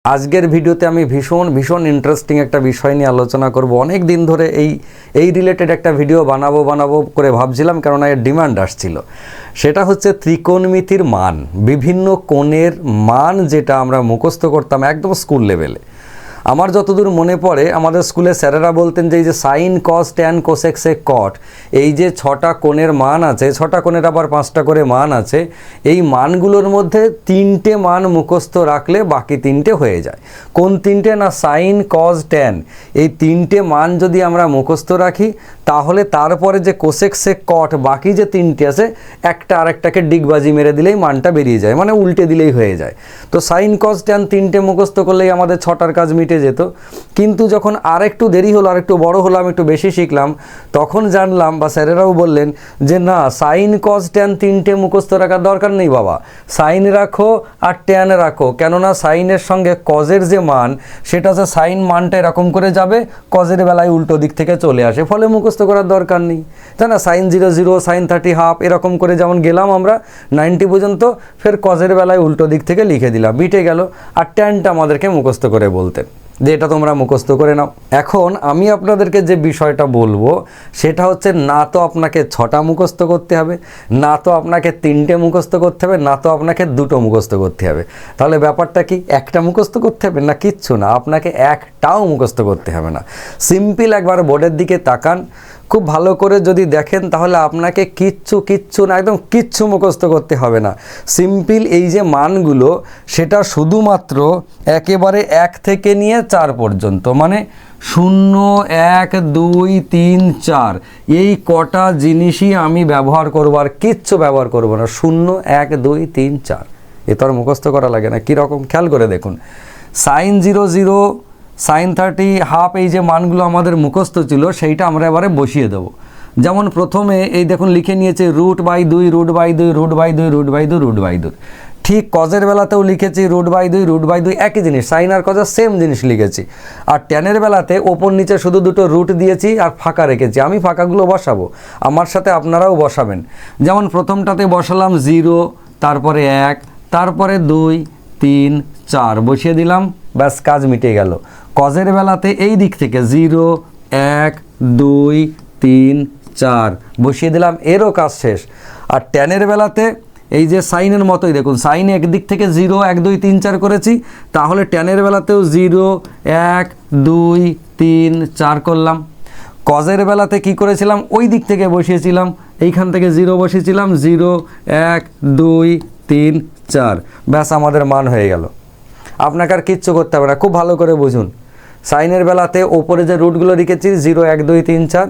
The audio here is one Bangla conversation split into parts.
আজকের ভিডিওতে আমি ভীষণ ইন্টারেস্টিং একটা বিষয় নিয়ে আলোচনা করব। অনেক দিন ধরে এই রিলেটেড একটা ভিডিও বানাবো করে ভাবছিলাম, কেননা এর ডিমান্ড আসছিল। সেটা হচ্ছে ত্রিকোণমিতির মান, বিভিন্ন কোণের মান যেটা আমরা মুখস্থ করতাম একদম স্কুল লেভেলে। আমার যতদূর মনে পড়ে, আমাদের স্কুলে স্যারেরা বলতেন যে এই যে sine cos tan cosec sec cot, এই যে 6টা কোণের মান আছে, 6টা কোণের আবার 5টা করে মান আছে, এই মানগুলোর মধ্যে 3টে মান মুখস্থ রাখলে বাকি 3টে হয়ে যায়। কোন 3টে? না সাইন কস ট্যান। এই 3টে মান যদি আমরা মুখস্থ রাখি, তাহলে তারপরে যে কোসেক সেক কট বাকি যে 3টে আছে, একটা আরেকটাকে ডিগবাজি মেরে দিলেই মানটা বেরিয়ে যায়, মানে উল্টে দিলেই হয়ে যায়। তো সাইন কস ট্যান 3টে মুখস্থ করলেই আমাদের 6টার কাজ মিটে যেত। কিন্তু যখন আরেকটু দেরি হলো, আরেকটু বড় হলাম, একটু বেশি শিখলাম, তখন জানলাম বা স্যারেরাও বললেন যে না, সাইন কস ট্যান 3টে মুখস্থ রাখার দরকার নেই বাবা, সাইন রাখো আর ট্যান রাখো। কেননা সাইনের সঙ্গে কজের যে মান, সেটা হচ্ছে সাইন মানটা এরকম করে যাবে, কজের বেলায় উল্টো দিক থেকে চলে আসে, ফলে মুখস্থ করার দরকার নেই, তাই না? সাইন 0 0, সাইন 30 হাফ, এরকম করে যেমন গেলাম আমরা 90 পর্যন্ত, ফের কজের বেলায় উল্টো দিক থেকে লিখে দিলাম, মিটে গেল। আর ট্যানটা আমাদেরকে মুখস্থ করে বলতেন যে এটা তোমরা মুখস্থ করে নাও। এখন আমি আপনাদেরকে যে বিষয়টা বলবো সেটা হচ্ছে, না তো আপনাকে 6টা মুখস্থ করতে হবে, না তো আপনাকে 3টে মুখস্থ করতে হবে, না তো আপনাকে 2টো মুখস্থ করতে হবে। তাহলে ব্যাপারটা কি? একটা মুখস্থ করতে হবে? না, কিচ্ছু না, আপনাকে একটাও মুখস্থ করতে হবে না। সিম্পল একবার বোর্ডের দিকে তাকান, খুব ভালো করে যদি দেখেন, তাহলে আপনাকে কিচ্ছু না, একদম কিচ্ছু মুখস্থ করতে হবে না। সিম্পল এই যে মানগুলো, সেটা শুধুমাত্র একেবারে 1 থেকে নিয়ে 4 পর্যন্ত, মানে 0 1 2 3 4, এই কটা জিনিসই আমি ব্যবহার করবো, আর কিচ্ছু ব্যবহার করবো না। 0 1 2 3 4, এ তো আর মুখস্থ করা লাগে না। কীরকম খেয়াল করে দেখুন, সাইন 0 0, সাইন 30 হাফ, এই যে মানগুলো আমাদের মুখস্থ ছিল, সেইটা আমরা এবারে বসিয়ে দেবো। যেমন প্রথমে এই দেখুন লিখে নিয়েছে √/2 √/2 √/2 √/2 √/2। ঠিক কজের বেলাতেও লিখেছি √/2 √/2, একই জিনিস, সাইন আর কজের সেম জিনিস লিখেছি। আর ট্যানের বেলাতে ওপর নিচে শুধু দুটো রুট দিয়েছি আর ফাঁকা রেখেছি। আমি ফাঁকাগুলো বসাবো, আমার সাথে আপনারাও বসাবেন। যেমন প্রথমটাতে বসালাম 0, তারপরে 1, তারপরে 2 3 4 বসিয়ে দিলাম, ব্যাস কাজ মিটে গেল। কজের বেলাতে এই দিক থেকে 0 1 2 3 4 বসিয়ে দিলাম, এরও কাজ শেষ। আর ট্যানের বেলাতে এই যে সাইনের মতোই দেখুন, সাইন একদিক থেকে 0 1 2 3 4 করেছি, তাহলে ট্যানের বেলাতেও 0 1 2 3 4 করলাম। কজের বেলাতে কি করেছিলাম? ওই দিক থেকে বসিয়েছিলাম, এইখান থেকে 0 বসিয়েছিলাম, 0 1 2 3 4, ব্যাস আমাদের মান হয়ে গেল। আপনাকে আর কিচ্ছু করতে হবে না, খুব ভালো করে বুঝুন। সাইনের বেলাতে ওপরে যে রুটগুলো লিখেছি 0 1 2 3 4,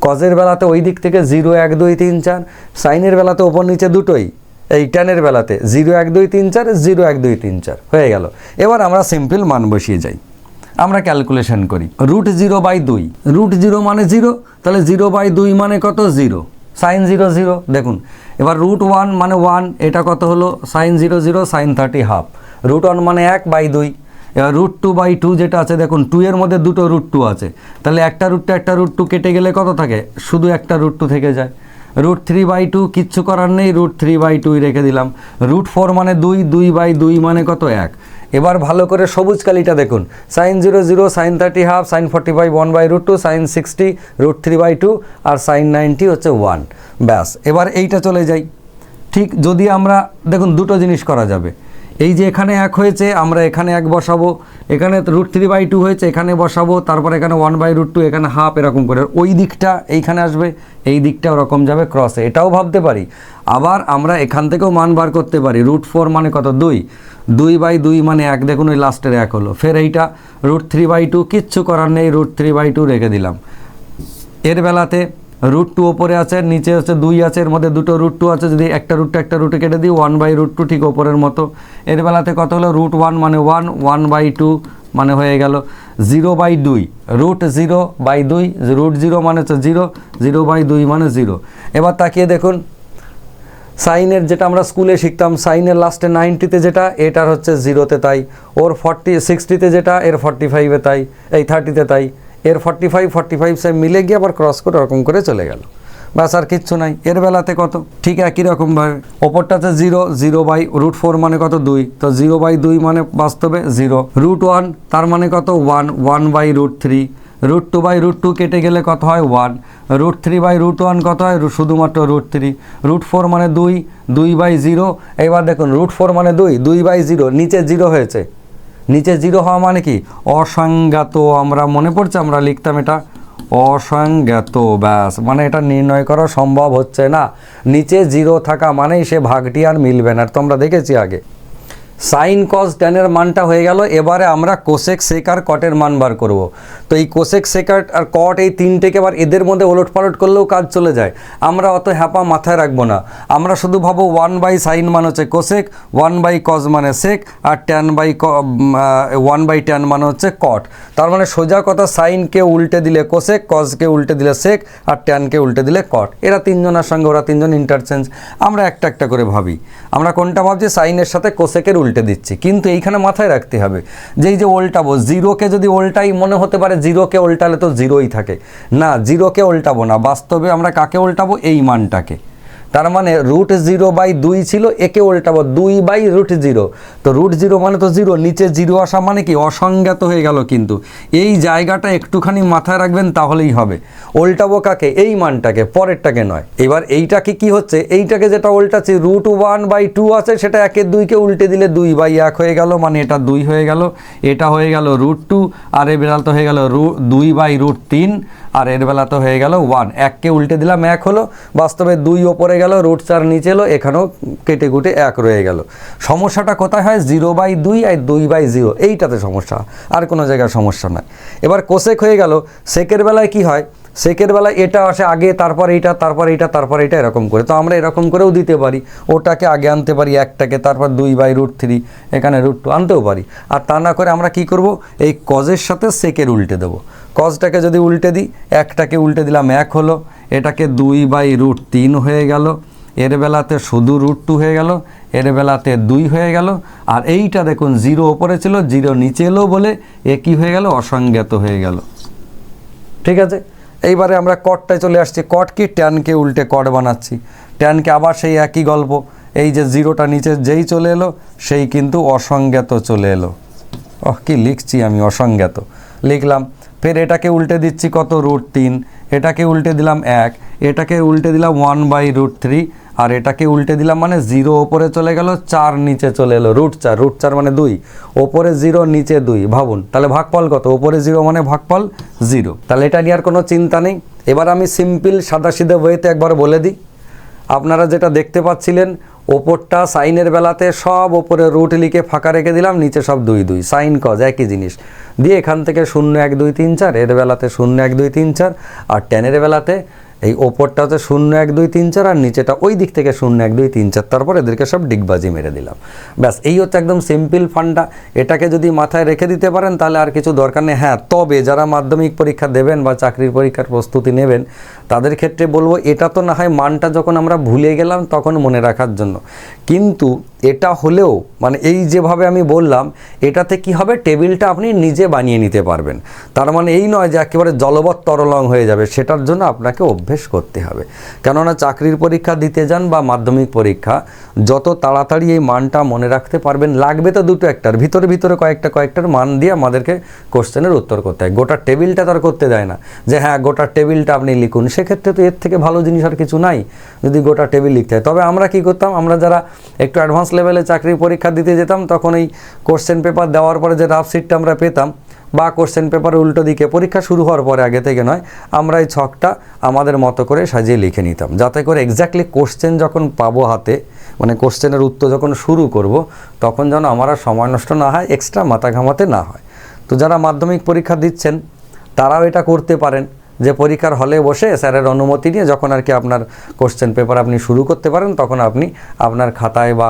কজের বেলাতে ওই দিক থেকে 0 1 2 3 4, সাইনের বেলাতে ওপর নিচে দুটোই, এই ট্যানের বেলাতে 0 1 2 3 4 0 1 2 3 4 হয়ে গেল। এবার আমরা সিম্পল মান বসিয়ে যাই, আমরা ক্যালকুলেশন করি। √0/2, √0 মানে 0, তাহলে 0/2 মানে কত? 0, সাইন 0 0। দেখুন এবার √1 মানে 1, এটা কত হলো? Sign 0 0 sine 30 half. √1 মানে 1/2। এবার √2/2 যেটা আছে, দেখুন 2 এর মধ্যে দুটো √2 আছে, তাহলে একটা √2 কেটে গেলে কত থাকে? শুধু একটা √2 থেকে যায়। √3/2 কিচ্ছু করার নেই, √3/2 রেখে দিলাম। √4 মানে 2, 2/2 মানে কত? 1। এবার ভালো করে সবুজ কালিটা দেখুন, sine 0 0 sine 30 half, sine 45 1/√2, sine 60 √3/2, আর সাইন 90 হচ্ছে 1। ব্যাস, এবার এইটা চলে যাই। ঠিক যদি আমরা দেখুন দুটো জিনিস করা যাবে, এই যে এখানে 1 হয়েছে, আমরা এখানে 1 বসাবো, এখানে √3/2 হয়েছে, এখানে বসাবো, তারপর এখানে 1/√2, এখানে হাফ, এরকম করে ওই দিকটা এইখানে আসবে, এই দিকটা ওরকম যাবে ক্রসে, এটাও ভাবতে পারি। আবার আমরা এখান থেকেও মান বার করতে পারি। √4 মানে কত? 2, 2/2 মানে 1, দেখুন ওই লাস্টের 1 হলো। ফের এইটা √3/2, কিচ্ছু করার নেই, √3/2 রেখে দিলাম। এর বেলাতে √2 ওপরে আছে, নিচে হচ্ছে 2 আছে, এর মধ্যে দুটো √2 আছে, যদি একটা রুটে কেটে দিই 1/√2, ঠিক ওপরের মতো। এর বেলাতে কত হলো? √1 মানে 1, 1/2 মানে হয়ে গেল 0/2, √0/2, √0 মানে হচ্ছে 0, 0/2 মানে 0। এবার তাকিয়ে দেখুন, সাইনের যেটা আমরা স্কুলে শিখতাম, সাইনের লাস্টে 90-তে যেটা, এটার হচ্ছে 0-তে তাই, ওর 60-তে যেটা, এর 45-এ তাই, এই 30-তে তাই, এর 45 সে মিলে গিয়ে আবার ক্রস করে ওরকম করে চলে গেল। ব্যাস আর কিচ্ছু নাই। এর বেলাতে কত, ঠিক একই রকমভাবে ওপরটাতে 0, 0/√4 মানে কত 2, তো 0/2 মানে বাস্তবে 0, √1 তার মানে কত 1, 1/√3, √2/√2 কেটে গেলে কত হয় 1, √3/√1 কত হয় শুধুমাত্র √3, √4 মানে 2, 2/0। এবার দেখুন √4 মানে 2, 2/0, নিচে 0 হয়েছে, নিচে 0 হওয়া মানে কি অসংজ্ঞাত। আমরা মনে পড়ছে আমরা লিখতাম এটা অসংজ্ঞাত, ব্যাস মানে এটা নির্ণয় করা সম্ভব হচ্ছে না। নিচে 0 থাকা মানেই সে ভাগটি আর মিলবে না, তো আমরা দেখেছি আগে। সাইন কস ট্যানের মানটা হয়ে গেল। এবারে আমরা কোসেক সেক আর কটের মান বার করব। তো এই কোসেক সেকার আর কট এই তিনটেকে এবার এদের মধ্যে ওলট পালট করলেও কাজ চলে যায়। আমরা অত হ্যাপা মাথায় রাখবো না, আমরা শুধু ভাবো 1/sin মানে হচ্ছে কোসেক, 1/cos মানে সেক, আর 1/tan মানে হচ্ছে কট। তার মানে সোজা কথা সাইনকে উল্টে দিলে কোসেক, কসকে উল্টে দিলে সেক, আর ট্যানকে উল্টে দিলে কট। এরা তিনজনের সঙ্গে ওরা তিনজন ইন্টারচেঞ্জ। আমরা একটা একটা করে ভাবি, আমরা কোনটা ভাবছি সাইনের সাথে কোসেকের উল্টে দিচ্ছি, কিন্তু এইখানে মাথায় রাখতে হবে যে এই যে উল্টাবো, জিরোকে যদি উল্টাই মনে হতে পারে জিরোকে উল্টালে তো জিরোই থাকে না, জিরোকে উল্টাবো না, বাস্তবে আমরা কাকে উল্টাবো এই মানটাকে। তার মানে √0/2 ছিল, একে উল্টাবো 2/√0, তো √0 মানে তো 0, নিচে 0 আসা মানে কি অসংজ্ঞাত হয়ে গেল। কিন্তু এই জায়গাটা একটুখানি মাথায় রাখবেন তাহলেই হবে। উল্টাবো কাকে এই মানটাকে, পরেরটাকে নয়। এবার এইটাকে কি হচ্ছে, এইটাকে যেটা উল্টাচ্ছি √1/2 আছে সেটা 1 2কে উল্টে দিলে 2/1 হয়ে গেল, মানে এটা 2 হয়ে গেল, এটা হয়ে গেল √2, আর এর বেলা তো হয়ে গেল 2/√3, আর এর বেলা তো হয়ে গেল 1, 1কে উল্টে দিলাম 1 হলো, বাস্তবে 2 ওপরে গেল, √4 নিচে এলো, এখানেও কেটে কুটে 1 রয়ে গেল। সমস্যাটা কোথায় হয় 0/2 আর 2/0, এইটাতে সমস্যা, আর কোনো জায়গায় সমস্যা নয়। এবার কোসেক হয়ে গেল। সেকের বেলায় কি হয়, সেকের বেলায় এটা আসে আগে, তারপর এইটা, তারপর এইটা, তারপর এইটা, এরকম করে। তো আমরা এরকম করেও দিতে পারি, ওটাকে আগে আনতে পারি একটাকে, তারপর 2/√3, এখানে √2 আনতেও পারি। আর তা না করে আমরা কি করব, এই কজের সাথে সেকের উল্টে দেবো। কজটাকে যদি উল্টে দিই, একটাকে উল্টে দিলাম 1 হলো, এটাকে 2/√3 হয়ে গেল, এর বেলাতে শুধু √2 হয়ে গেল, এর বেলাতে 2 হয়ে গেল, আর এইটা দেখুন 0 ওপরে ছিল, 0 নিচে এলো বলে এ কী হয়ে গেল অসংজ্ঞাত হয়ে গেল। ঠিক আছে, এইবারে আমরা কটটায় চলে আসছি। কট কি, ট্যানকে উল্টে কট বানাচ্ছি। ট্যানকে আবার সেই একই গল্প, এই যে 0টা নিচে যেই চলে এলো সেই কিন্তু অসংজ্ঞাত চলে এলো। কি লিখছি আমি, অসংজ্ঞাত লিখলাম। ফের এটাকে উল্টে দিচ্ছি কত, √3, এটাকে উল্টে দিলাম 1, এটাকে উল্টে দিলাম 1/√3, আর এটাকে উল্টে দিলাম মানে 0 ওপরে চলে গেল, 4 নিচে চলে এলো, √4, √4 মানে 2, ওপরে 0 নিচে 2, ভাবুন তাহলে ভাগফল কত, ওপরে 0 মানে ভাগফল 0। তাহলে এটা নিয়ে আর কোনো চিন্তা নেই। এবার আমি সিম্পল সাদাসিধে ওয়েতে একবার বলে দিই। আপনারা যেটা দেখতে পাচ্ছিলেন, ওপরটা সাইনের বেলাতে সব ওপরে √ লিখে ফাঁকা রেখে দিলাম, নিচে সব 2 2, সাইন কজ একই জিনিস দিয়ে এখান থেকে 0 1 2 3 4, এর বেলাতে 0 1 2 3 4, আর ট্যানের বেলাতে এই ওপরটা হচ্ছে 0 1 2 3 4, আর নিচেটা ওই দিক থেকে 0 1 2 3 4, তারপর এদেরকে সব ডিগবাজি মেরে দিলাম। ব্যাস এই হচ্ছে একদম সিম্পল ফান্ডা। এটাকে যদি মাথায় রেখে দিতে পারেন তাহলে আর কিছু দরকার নেই। হ্যাঁ, তবে যারা মাধ্যমিক পরীক্ষা দেবেন বা চাকরির পরীক্ষার প্রস্তুতি নেবেন তাদের ক্ষেত্রে বলবো, এটা তো না হয় মানটা যখন আমরা ভুলে গেলাম তখন মনে রাখার জন্য, কিন্তু এটা হলেও মানে এই যেভাবে আমি বললাম, এটাতে কি হবে, টেবিলটা আপনি নিজে বানিয়ে নিতে পারবেন। তার মানে এই নয় যে একেবারে জলবৎ তরলং হয়ে যাবে, সেটার জন্য আপনাকে অভ্যেস করতে হবে। কেননা চাকরির পরীক্ষা দিতে যান বা মাধ্যমিক পরীক্ষা, যত তাড়াতাড়ি এই মানটা মনে রাখতে পারবেন, লাগবে তো দুটো একটার ভিতরে ভিতরে কয়েকটার মান দিয়ে আমাদেরকে কোশ্চেনের উত্তর করতে হয়। গোটা টেবিলটা তার করতে দেয় না যে হ্যাঁ গোটা টেবিলটা আপনি লিখুন, সেক্ষেত্রে তো এর থেকে ভালো জিনিস আর কিছু নাই যদি গোটা টেবিল লিখতে হয়। তবে আমরা কি করতাম, আমরা যারা একটু অ্যাডভান্স লেভেলে চাকরির পরীক্ষা দিতে যেতাম, তখন এই কোশ্চেন পেপার দেওয়ার পরে যে রাফ শিটটা আমরা পেতাম, বা কোশ্চেন পেপার উল্টো দিকে পরীক্ষা শুরু হওয়ার পরে, আগে থেকে নয়, আমরা এই ছকটা আমাদের মতো করে সাজিয়ে লিখে নিতাম, যাতে করে এক্স্যাক্টলি কোশ্চেন যখন পাবো হাতে, মানে কোশ্চেনের উত্তর যখন শুরু করব, তখন যেন আমার আর সময় নষ্ট না হয়, এক্সট্রা মাথা ঘামাতে না হয়। তো যারা মাধ্যমিক পরীক্ষা দিচ্ছেন তারাও এটা করতে পারেন যে পরীক্ষার হলে বসে স্যারের অনুমতি নিয়ে যখন আর কি আপনার কোশ্চেন পেপার আপনি শুরু করতে পারেন, তখন আপনি আপনার খাতায় বা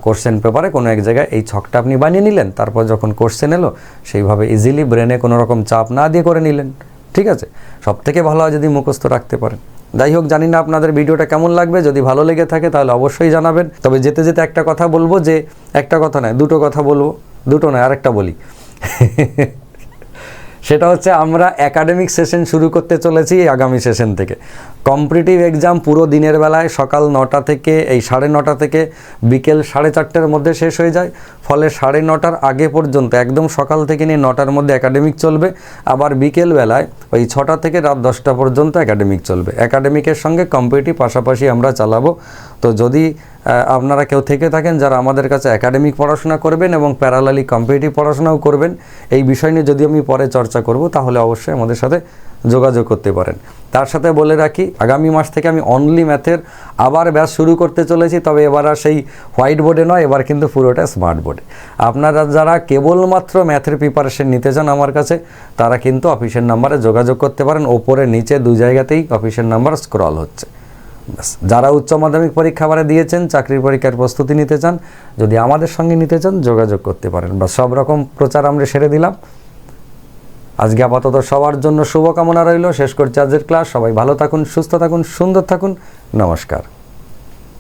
কোশ্চেন পেপারে কোনো এক জায়গায় এই ছকটা আপনি বানিয়ে নিলেন, তারপর যখন কোশ্চেন এলো সেইভাবে ইজিলি ব্রেনে কোনো রকম চাপ না দিয়ে করে নিলেন। ঠিক আছে, সবথেকে ভালো হয় যদি মুখস্থ রাখতে পারেন। যাই হোক, জানি না আপনাদের ভিডিওটা কেমন লাগবে, যদি ভালো লেগে থাকে তাহলে অবশ্যই জানাবেন। তবে যেতে যেতে একটা কথা বলবো, যে একটা কথা নয় দুটো কথা বলবো, দুটো নয় আরেকটা বলি। সেটা হচ্ছে আমরা একাডেমিক সেশন শুরু করতে চলেছি আগামী সেশন থেকে। কম্পিটিটিভ এক্সাম পুরো দিনের বেলায় সকাল 9টা থেকে 9:30 থেকে বিকেল 4:30টার মধ্যে শেষ হয়ে যায়। ফলে 9:30টার আগে পর্যন্ত একদম সকাল থেকে নিয়ে 9টার মধ্যে একাডেমিক চলবে, আবার বিকেল বেলায় ওই 6টা থেকে রাত 10টা পর্যন্ত একাডেমিক চলবে। একাডেমিকের সঙ্গে কম্পিটিটিভ পাশাপাশি আমরা চালাবো। তো যদি আপনারা কেউ থেকে থাকেন যারা আমাদের কাছে একাডেমিক পড়াশোনা করবেন এবং প্যারালালি কম্পিটিটিভ পড়াশোনাও করবেন, এই বিষয় নিয়ে যদি আমি পরে চর্চা করব, তাহলে অবশ্যই আমাদের সাথে যোগাযোগ করতে পারেন। তার সাথে বলে রাখি, আগামী মাস থেকে আমি অনলি ম্যাথের আবার ব্যাচ শুরু করতে চলেছি, তবে এবার আর সেই হোয়াইট বোর্ডে নয়, এবার কিন্তু পুরোটা স্মার্ট বোর্ডে। আপনারা যারা কেবলমাত্র ম্যাথের প্রিপারেশন নিতে চান আমার কাছে, তারা কিন্তু অফিসের নাম্বারে যোগাযোগ করতে পারেন। ওপরে নিচে 2 জায়গাতেই অফিসের নাম্বার স্ক্রল হচ্ছে। যারা উচ্চ মাধ্যমিক পরীক্ষা বারে দিয়েছেন, চাকরির পরীক্ষার প্রস্তুতি নিতে চান, যদি আমাদের সঙ্গে নিতে চান যোগাযোগ করতে পারেন। বা সব রকম প্রচার আমরা সেরে দিলাম। আজকে আপাতত সবার জন্য শুভকামনা রইল। শেষ করছি আজকের ক্লাস। সবাই ভালো থাকুন, সুস্থ থাকুন, সুন্দর থাকুন। নমস্কার।